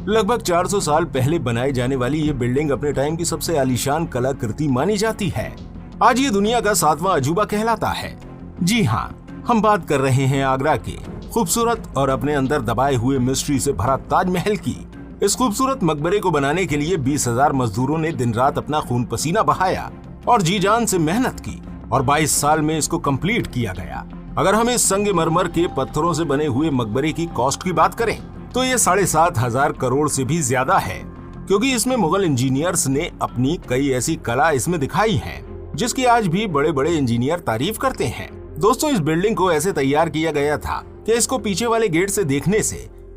लगभग 400 साल पहले बनाई जाने वाली ये बिल्डिंग अपने टाइम की सबसे आलीशान कलाकृति मानी जाती है। आज ये दुनिया का 7वां अजूबा कहलाता है। जी हाँ, हम बात कर रहे हैं आगरा के खूबसूरत और अपने अंदर दबाए हुए मिस्ट्री से भरा ताजमहल की। इस खूबसूरत मकबरे को बनाने के लिए 20,000 मजदूरों ने दिन रात अपना खून पसीना बहाया और जी जान से मेहनत की और 22 साल में इसको कंप्लीट किया गया। अगर हम इस संगमरमर के पत्थरों से बने हुए मकबरे की कॉस्ट की बात करें तो ये 7,500 करोड़ से भी ज्यादा है, क्योंकि इसमें मुगल इंजीनियर्स ने अपनी कई ऐसी कला इसमें दिखाई है जिसकी आज भी बड़े बड़े इंजीनियर तारीफ करते हैं। दोस्तों, इस बिल्डिंग को ऐसे तैयार किया गया था कि इसको पीछे वाले गेट से देखने से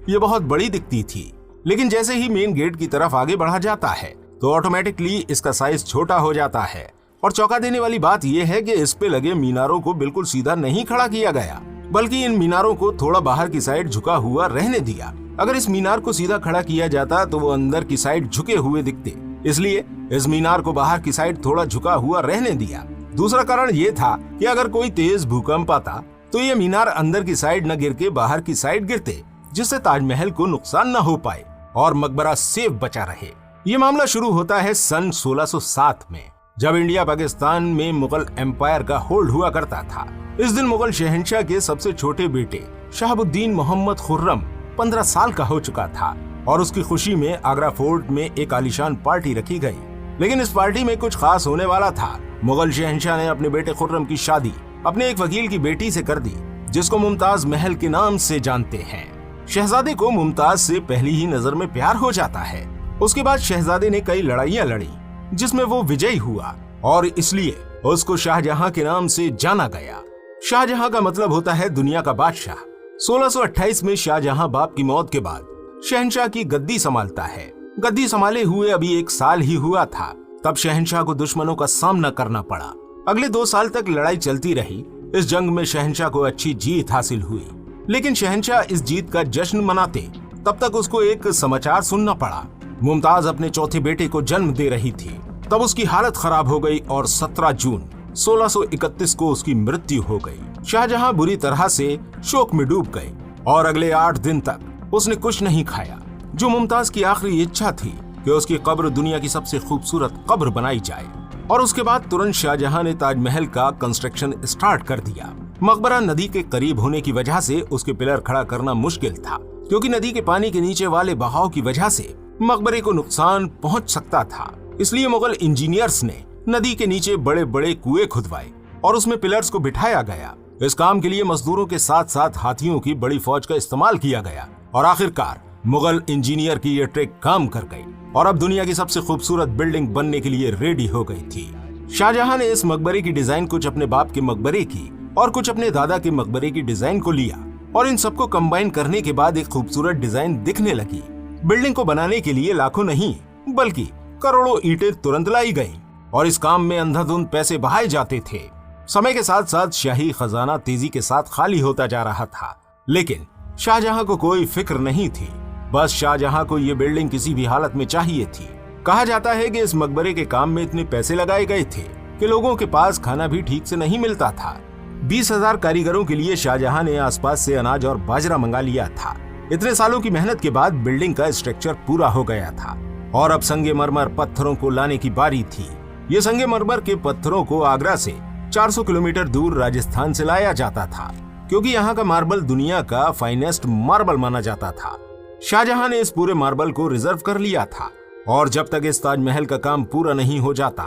ये बहुत बड़ी दिखती थी, लेकिन जैसे ही मेन गेट की तरफ आगे बढ़ा जाता है तो ऑटोमेटिकली इसका साइज छोटा हो जाता है। और चौंका देने वाली बात यह है कि इस पे लगे मीनारों को बिल्कुल सीधा नहीं खड़ा किया गया, बल्कि इन मीनारों को थोड़ा बाहर की साइड झुका हुआ रहने दिया। अगर इस मीनार को सीधा खड़ा किया जाता तो वो अंदर की साइड झुके हुए दिखते, इसलिए इस मीनार को बाहर की साइड थोड़ा झुका हुआ रहने दिया। दूसरा कारण ये था कि अगर कोई तेज भूकंप आता तो ये मीनार अंदर की साइड न गिर के बाहर की साइड गिरते, जिससे ताजमहल को नुकसान न हो पाए और मकबरा सेफ बचा रहे। ये मामला शुरू होता है सन 1607 में, जब इंडिया पाकिस्तान में मुगल एम्पायर का होल्ड हुआ करता था। इस दिन मुगल शहंशाह के सबसे छोटे बेटे शहाबुद्दीन मोहम्मद खुर्रम 15 साल का हो चुका था और उसकी खुशी में आगरा फोर्ट में एक आलीशान पार्टी रखी गई। लेकिन इस पार्टी में कुछ खास होने वाला था। मुगल शहंशाह ने अपने बेटे खुर्रम की शादी अपने एक वकील की बेटी से कर दी, जिसको मुमताज महल के नाम से जानते हैं। शहजादे को मुमताज से पहली ही नजर में प्यार हो जाता है। उसके बाद शहजादे ने कई लड़ाइयां लड़ी जिसमें वो विजयी हुआ और इसलिए उसको शाहजहां के नाम से जाना गया। शाहजहां का मतलब होता है दुनिया का बादशाह। 1628 में शाहजहां बाप की मौत के बाद शहंशाह की गद्दी संभालता है। गद्दी संभाले हुए अभी 1 साल ही हुआ था, तब शहंशाह को दुश्मनों का सामना करना पड़ा। अगले 2 साल तक लड़ाई चलती रही। इस जंग में शहंशाह को अच्छी जीत हासिल हुई, लेकिन शहंशाह इस जीत का जश्न मनाते तब तक उसको एक समाचार सुनना पड़ा। मुमताज अपने चौथे बेटे को जन्म दे रही थी। तब उसकी हालत खराब हो गई और 17 जून 1631 को उसकी मृत्यु हो गई। शाहजहां बुरी तरह से शोक में डूब गए और अगले 8 दिन तक उसने कुछ नहीं खाया। जो मुमताज की आखिरी इच्छा थी कि उसकी कब्र दुनिया की सबसे खूबसूरत कब्र बनाई जाए। और उसके बाद तुरंत शाहजहां ने ताजमहल का कंस्ट्रक्शन स्टार्ट कर दिया। मकबरा नदी के करीब होने की वजह से उसके पिलर खड़ा करना मुश्किल था, क्योंकि नदी के पानी के नीचे वाले बहाव की वजह से मकबरे को नुकसान पहुंच सकता था। इसलिए मुगल इंजीनियर्स ने नदी के नीचे बड़े बड़े कुएं खुदवाए और उसमें पिलर्स को बिठाया गया। इस काम के लिए मजदूरों के साथ साथ हाथियों की बड़ी फौज का इस्तेमाल किया गया और आखिरकार मुगल इंजीनियर की ये ट्रिक काम कर गई और अब दुनिया की सबसे खूबसूरत बिल्डिंग बनने के लिए रेडी हो गई थी। शाहजहां ने इस मकबरे की डिजाइन कुछ अपने बाप के मकबरे की और कुछ अपने दादा के मकबरे की डिजाइन को लिया और इन सबको कंबाइन करने के बाद एक खूबसूरत डिजाइन दिखने लगी। बिल्डिंग को बनाने के लिए लाखों नहीं बल्कि करोड़ों ईंटें तुरंत लाई गईं और इस काम में अंधाधुंध पैसे बहाए जाते थे। समय के साथ साथ शाही खजाना तेजी के साथ खाली होता जा रहा था, लेकिन शाहजहां को कोई फिक्र नहीं थी। बस शाहजहां को ये बिल्डिंग किसी भी हालत में चाहिए थी। कहा जाता है कि इस मकबरे के काम में इतने पैसे लगाए गए थे कि लोगों के पास खाना भी ठीक से नहीं मिलता था। 20,000 कारीगरों के लिए शाहजहां ने आसपास से अनाज और बाजरा मंगा लिया था। इतने सालों की मेहनत के बाद बिल्डिंग का स्ट्रक्चर पूरा हो गया था और अब संगमरमर पत्थरों को लाने की बारी थी। ये संगमरमर के पत्थरों को आगरा से 400 किलोमीटर दूर राजस्थान से लाया जाता था, क्योंकि यहाँ का मार्बल दुनिया का फाइनेस्ट मार्बल माना जाता था। शाहजहां ने इस पूरे मार्बल को रिजर्व कर लिया था और जब तक इस ताजमहल का काम पूरा नहीं हो जाता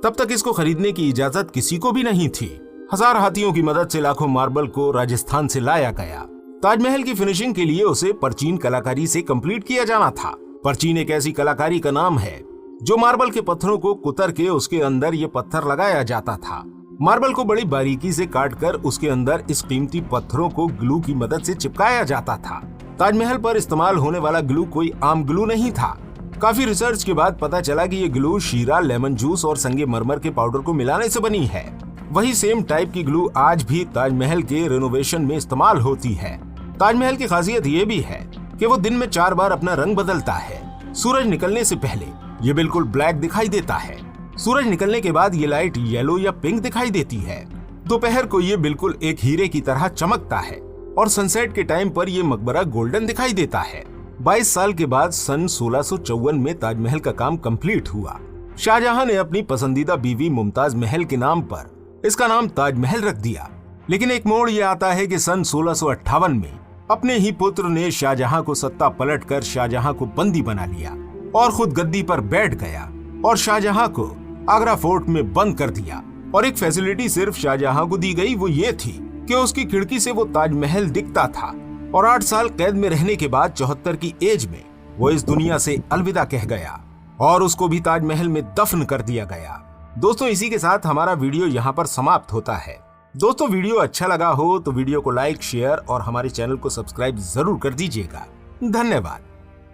तब तक इसको खरीदने की इजाजत किसी को भी नहीं थी। 1000 हाथियों की मदद से लाखों मार्बल को राजस्थान से लाया गया। ताजमहल की फिनिशिंग के लिए उसे परचीन कलाकारी से कंप्लीट किया जाना था। परचीन एक ऐसी कलाकारी का नाम है जो मार्बल के पत्थरों को कुतर के उसके अंदर ये पत्थर लगाया जाता था। मार्बल को बड़ी बारीकी से काटकर उसके अंदर इस कीमती पत्थरों को ग्लू की मदद से चिपकाया जाता था। ताजमहल पर इस्तेमाल होने वाला ग्लू कोई आम ग्लू नहीं था। काफी रिसर्च के बाद पता चला कि ये ग्लू शीरा, लेमन जूस और संगमरमर के पाउडर को मिलाने से बनी है। वही सेम टाइप की ग्लू आज भी ताजमहल के रेनोवेशन में इस्तेमाल होती है। ताजमहल की खासियत ये भी है कि वो दिन में 4 बार अपना रंग बदलता है। सूरज निकलने से पहले ये बिल्कुल ब्लैक दिखाई देता है। सूरज निकलने के बाद ये लाइट येलो या पिंक दिखाई देती है। दोपहर को ये बिल्कुल एक हीरे की तरह चमकता है और सनसेट के टाइम पर ये मकबरा गोल्डन दिखाई देता है। 22 साल के बाद सन 1654 में ताजमहल का काम कंप्लीट हुआ। शाहजहां ने अपनी पसंदीदा बीवी मुमताज महल के नाम पर इसका नाम ताजमहल रख दिया। लेकिन एक मोड़ ये आता है कि सन 1658 में अपने ही पुत्र ने शाहजहां को सत्ता पलटकर शाहजहां को बंदी बना लिया और खुद गद्दी पर बैठ गया और शाहजहां को आगरा फोर्ट में बंद कर दिया। और एक फैसिलिटी सिर्फ शाहजहां को दी गई, वो ये थी कि उसकी खिड़की से वो ताजमहल दिखता था। और 8 साल कैद में रहने के बाद 74 की एज में वो इस दुनिया से अलविदा कह गया और उसको भी ताजमहल में दफन कर दिया गया। दोस्तों, इसी के साथ हमारा वीडियो यहाँ पर समाप्त होता है। दोस्तों, वीडियो अच्छा लगा हो तो वीडियो को लाइक, शेयर और हमारे चैनल को सब्सक्राइब जरूर कर दीजिएगा। धन्यवाद।